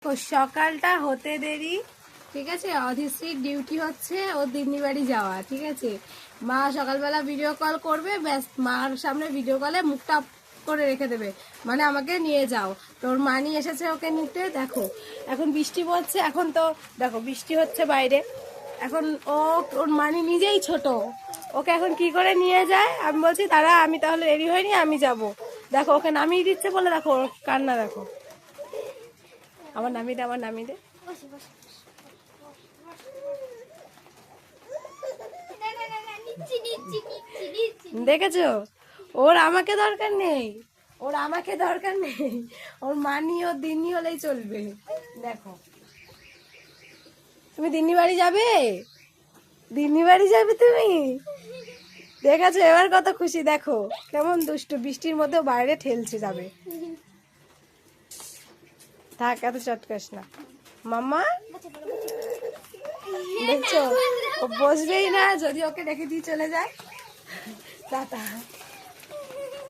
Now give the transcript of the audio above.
দেখো সকালটা হতে দেরি, ঠিক আছে। অধিশ্রীর ডিউটি হচ্ছে ওর দিদির বাড়ি যাওয়া, ঠিক আছে। মা সকালবেলা ভিডিও কল করবে, ব্যাস মার সামনে ভিডিও কলে মুখটা করে রেখে দেবে, মানে আমাকে নিয়ে যাও। তোর মানি এসেছে ওকে নিতে। দেখো এখন বৃষ্টি পড়ছে, এখন তো দেখো বৃষ্টি হচ্ছে বাইরে, এখন ওর মানি নিজেই ছোট, ওকে এখন কি করে নিয়ে যায়। আমি বলছি তারা, আমি তাহলে রেডি হয়নি, আমি যাব। দেখো ওকে নামিয়ে দিচ্ছে বলে দেখো ওর কান্না, দেখো আমার নামিয়ে দে, আমার নামিয়ে দে। দেখেছো, ওর আমাকে দরকার নেই, ওর আমাকে দরকার নেই, ওর মানি ওর দিনই হলেই চলবে। দেখো তুমি দিন্নি বাড়ি যাবে, দিন্নি বাড়ি যাবে তুমি, দেখেছো এবার কত খুশি, দেখো কেমন দুষ্টু, বৃষ্টির মধ্যেও বাইরে ঠেলছে যাবে। থাক এত চটকাস না মাম্মা, দেখছো ও বসবেই না যদি ওকে রেখে দিয়ে চলে যায়। টাটা।